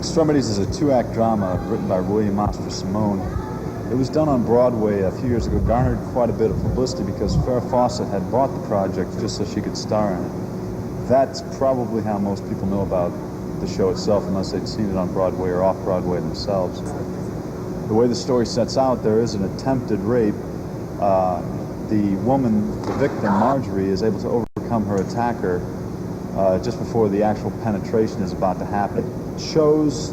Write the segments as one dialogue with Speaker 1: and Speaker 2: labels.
Speaker 1: Extremities is a two-act drama written by William Oscar Simone. It was done on Broadway a few years ago, garnered quite a bit of publicity because Farrah Fawcett had bought the project just so she could star in it. That's probably how most people know about the show itself, unless they'd seen it on Broadway or off-Broadway themselves. The way the story sets out, there is an attempted rape. The woman, the victim, Marjorie, is able to overcome her attacker just before the actual penetration is about to happen. It shows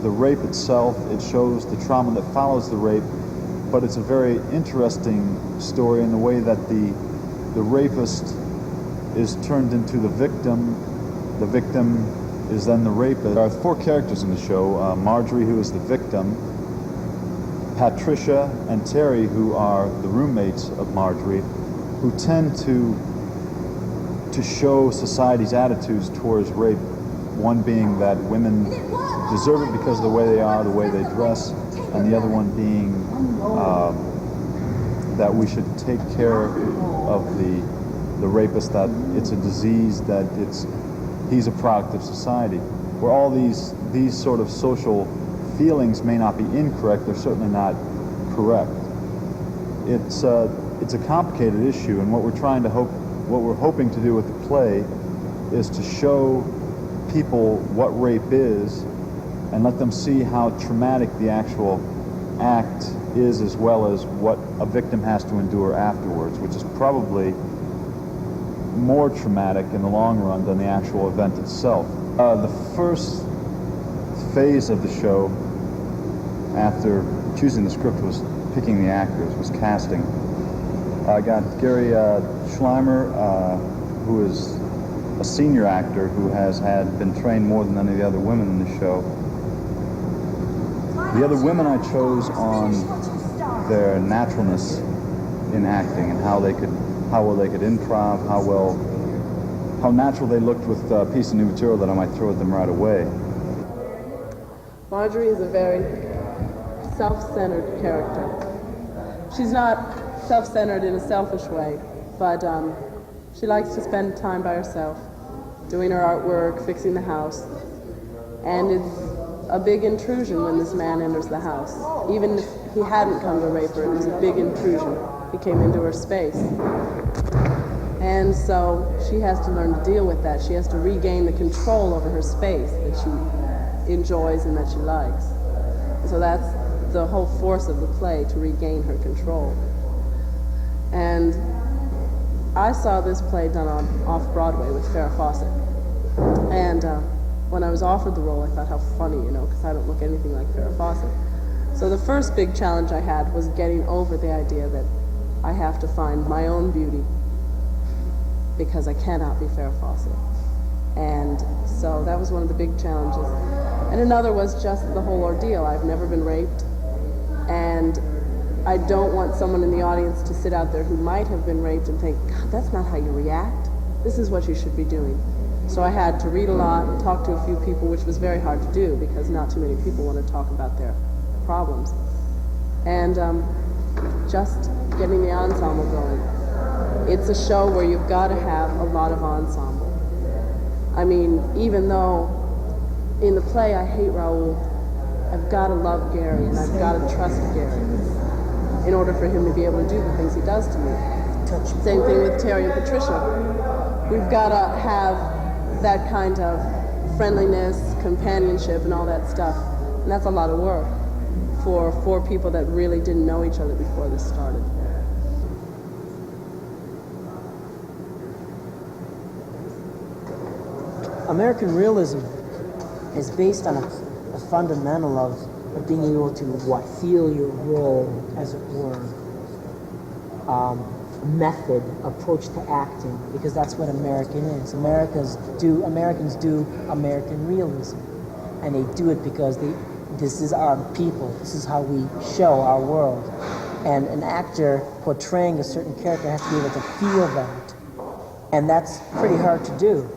Speaker 1: the rape itself, it shows the trauma that follows the rape, but it's a very interesting story in the way that the rapist is turned into the victim is then the rapist. There are four characters in the show: Marjorie, who is the victim, Patricia and Terry, who are the roommates of Marjorie, who tend to show society's attitudes towards rape. One being that women deserve it because of the way they are, the way they dress, and the other one being that we should take care of the rapist, that it's a disease, that he's a product of society. Where all these sort of social feelings may not be incorrect, they're certainly not correct. It's a complicated issue, and what we're hoping to do with the play is to show people what rape is and let them see how traumatic the actual act is, as well as what a victim has to endure afterwards, which is probably more traumatic in the long run than the actual event itself. The first phase of the show, after choosing the script, was picking the actors, was casting. I got Gary Schleimer, who is a senior actor who has been trained more than any of the other women in the show. The other women I chose on their naturalness in acting and how well they could improv, how natural they looked with a piece of new material that I might throw at them right away.
Speaker 2: Marjorie is a very self-centered character. She's not self-centered in a selfish way, but she likes to spend time by herself, doing her artwork, fixing the house, and it's a big intrusion when this man enters the house. Even if he hadn't come to rape her, it was a big intrusion. He came into her space. And so she has to learn to deal with that. She has to regain the control over her space that she enjoys and that she likes. So that's the whole force of the play, to regain her control. And I saw this play done off-Broadway with Farrah Fawcett. And when I was offered the role, I thought, how funny, because I don't look anything like Farrah Fawcett. So the first big challenge I had was getting over the idea that I have to find my own beauty because I cannot be Farrah Fawcett. And so that was one of the big challenges. And another was just the whole ordeal. I've never been raped, and I don't want someone in the audience to sit out there who might have been raped and think, God, that's not how you react. This is what you should be doing. So I had to read a lot and talk to a few people, which was very hard to do because not too many people want to talk about their problems. And just getting the ensemble going. It's a show where you've got to have a lot of ensemble. I mean, even though in the play I hate Raoul, I've got to love Gary and I've got to trust Gary in order for him to be able to do the things he does to me. Same thing with Terry and Patricia. We've got to have that kind of friendliness, companionship, and all that stuff. And that's a lot of work for four people that really didn't know each other before this started.
Speaker 3: American realism is based on a fundamental of being able to feel your role, as it were, method, approach to acting, because that's what American is. Americans do American realism, and they do it because this is our people. This is how we show our world, and an actor portraying a certain character has to be able to feel that, and that's pretty hard to do.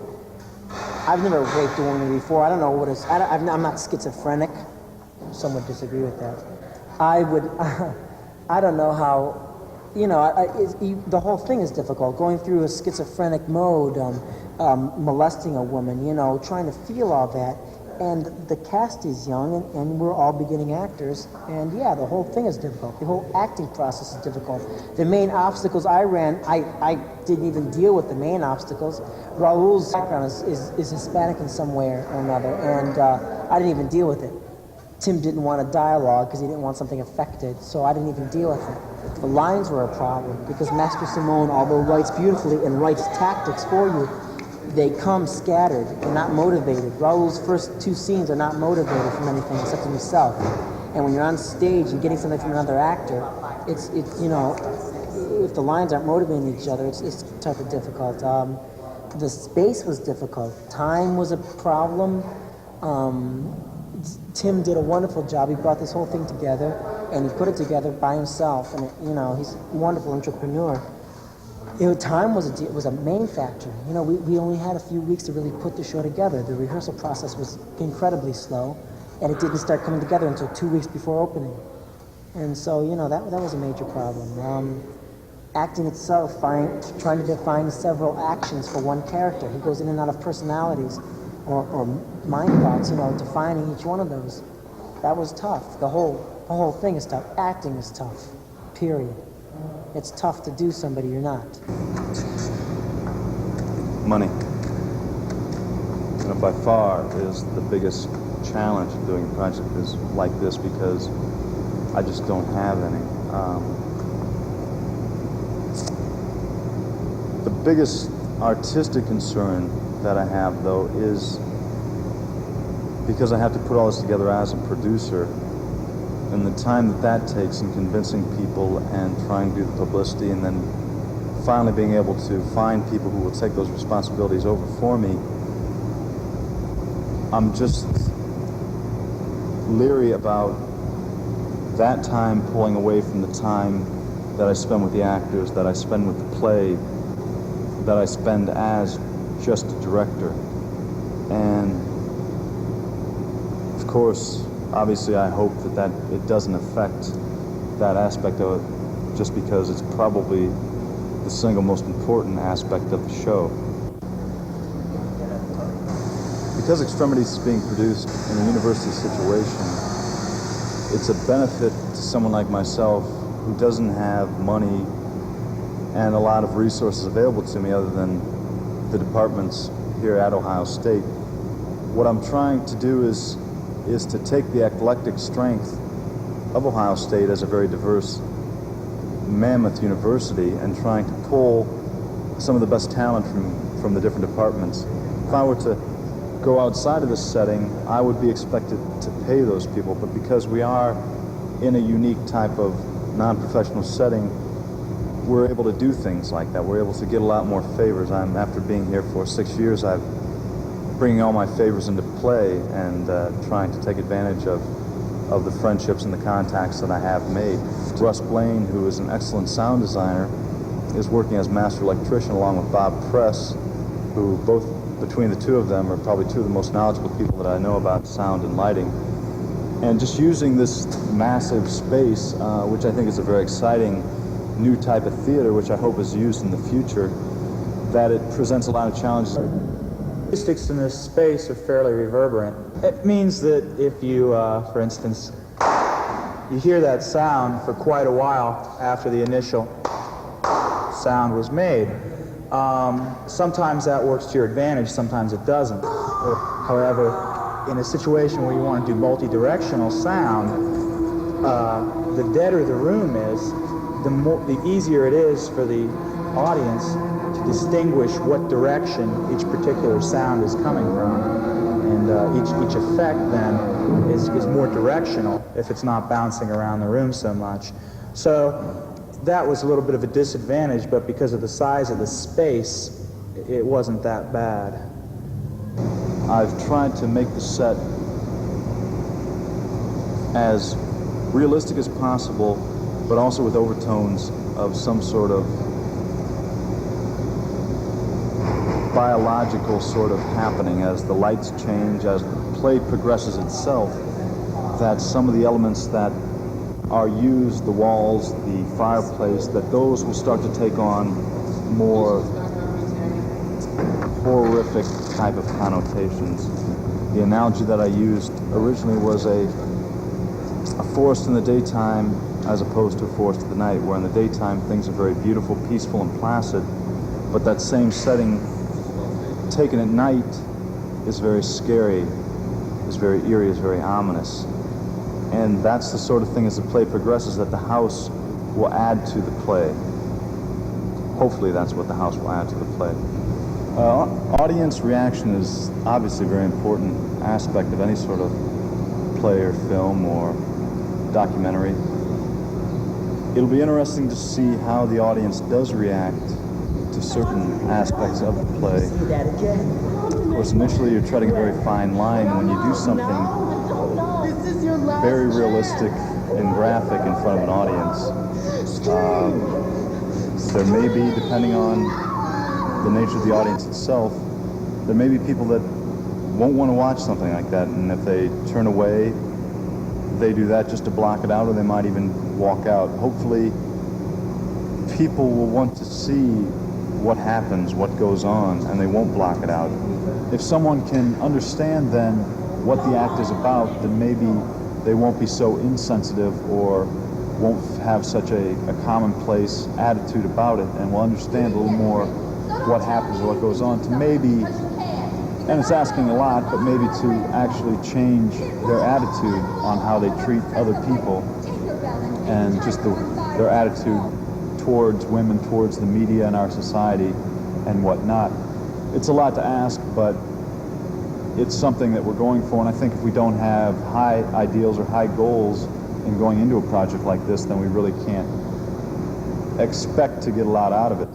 Speaker 3: I've never raped a woman before. I don't know what it's. I'm not schizophrenic. Some would disagree with that. I don't know how. The whole thing is difficult. Going through a schizophrenic mode, molesting a woman, trying to feel all that and the cast is young, and we're all beginning actors, and yeah, the whole thing is difficult. The whole acting process is difficult. The main obstacles I ran, I didn't even deal with the main obstacles. Raul's background is Hispanic in some way or another, and I didn't even deal with it. Tim didn't want a dialogue because he didn't want something affected, so I didn't even deal with it. The lines were a problem because Master Simone, although writes beautifully and writes tactics for you, they come scattered. They're not motivated. Raul's first 2 scenes are not motivated from anything except from himself. And when you're on stage and getting something from another actor, it's you know, if the lines aren't motivating each other, it's type of difficult. The space was difficult. Time was a problem. Tim did a wonderful job. He brought this whole thing together, and he put it together by himself. And you know, he's a wonderful entrepreneur. You know, time was a main factor. You know, we only had a few weeks to really put the show together. The rehearsal process was incredibly slow, and it didn't start coming together until 2 weeks before opening. And so, you know, that was a major problem. Acting itself, trying to define several actions for one character. He goes in and out of personalities or mind thoughts, you know, defining each one of those. That was tough. The whole thing is tough. Acting is tough, period. It's tough to do somebody you're not.
Speaker 1: Money. You know, by far is the biggest challenge of doing a project like this because I just don't have any. The biggest artistic concern that I have, though, is because I have to put all this together as a producer, and the time that takes in convincing people and trying to do the publicity and then finally being able to find people who will take those responsibilities over for me, I'm just leery about that time pulling away from the time that I spend with the actors, that I spend with the play, that I spend as just a director. And of course, obviously I hope that it doesn't affect that aspect of it, just because it's probably the single most important aspect of the show. Because Extremities is being produced in a university situation, it's a benefit to someone like myself who doesn't have money and a lot of resources available to me other than the departments here at Ohio State. What I'm trying to do is to take the eclectic strength of Ohio State as a very diverse mammoth university and trying to pull some of the best talent from the different departments. If I were to go outside of this setting, I would be expected to pay those people, but because we are in a unique type of non-professional setting, we're able to do things like that. We're able to get a lot more favors. After being here for 6 years, I'm bringing all my favors into play and trying to take advantage of the friendships and the contacts that I have made. Russ Blaine, who is an excellent sound designer, is working as master electrician along with Bob Press, who both between the two of them are probably two of the most knowledgeable people that I know about sound and lighting. And just using this massive space, which I think is a very exciting new type of theater, which I hope is used in the future, that it presents a lot of challenges.
Speaker 4: Acoustics in this space are fairly reverberant. It means that if you, for instance, you hear that sound for quite a while after the initial sound was made. Sometimes that works to your advantage, sometimes it doesn't. However, in a situation where you want to do multi-directional sound, the deader the room is, the easier it is for the audience to distinguish what direction each particular sound is coming from. And each effect then is more directional if it's not bouncing around the room so much. So that was a little bit of a disadvantage, but because of the size of the space, it wasn't that bad.
Speaker 1: I've tried to make the set as realistic as possible, but also with overtones of some sort of biological sort of happening as the lights change, as the play progresses itself, that some of the elements that are used, the walls, the fireplace, that those will start to take on more horrific type of connotations. The analogy that I used originally was a forest in the daytime as opposed to a forest at the night, where in the daytime things are very beautiful, peaceful, and placid, but that same setting taken at night is very scary, is very eerie, is very ominous. And that's the sort of thing as the play progresses that the house will add to the play. Hopefully that's what the house will add to the play. Audience reaction is obviously a very important aspect of any sort of play or film or documentary. It'll be interesting to see how the audience does react to certain aspects of the play.
Speaker 3: See that again?
Speaker 1: Of course, initially you're treading a very fine line when you do something very realistic and graphic in front of an audience. There may be, depending on the nature of the audience itself, there may be people that won't want to watch something like that, and if they turn away, they do that just to block it out, or they might even walk out. Hopefully, people will want to see what happens, what goes on, and they won't block it out. If someone can understand then what the act is about, then maybe they won't be so insensitive or won't have such a commonplace attitude about it, and will understand a little more what happens or what goes on, to maybe, and it's asking a lot, but maybe to actually change their attitude on how they treat other people, and just their attitude towards women, towards the media and our society and whatnot. It's a lot to ask, but it's something that we're going for, and I think if we don't have high ideals or high goals in going into a project like this, then we really can't expect to get a lot out of it.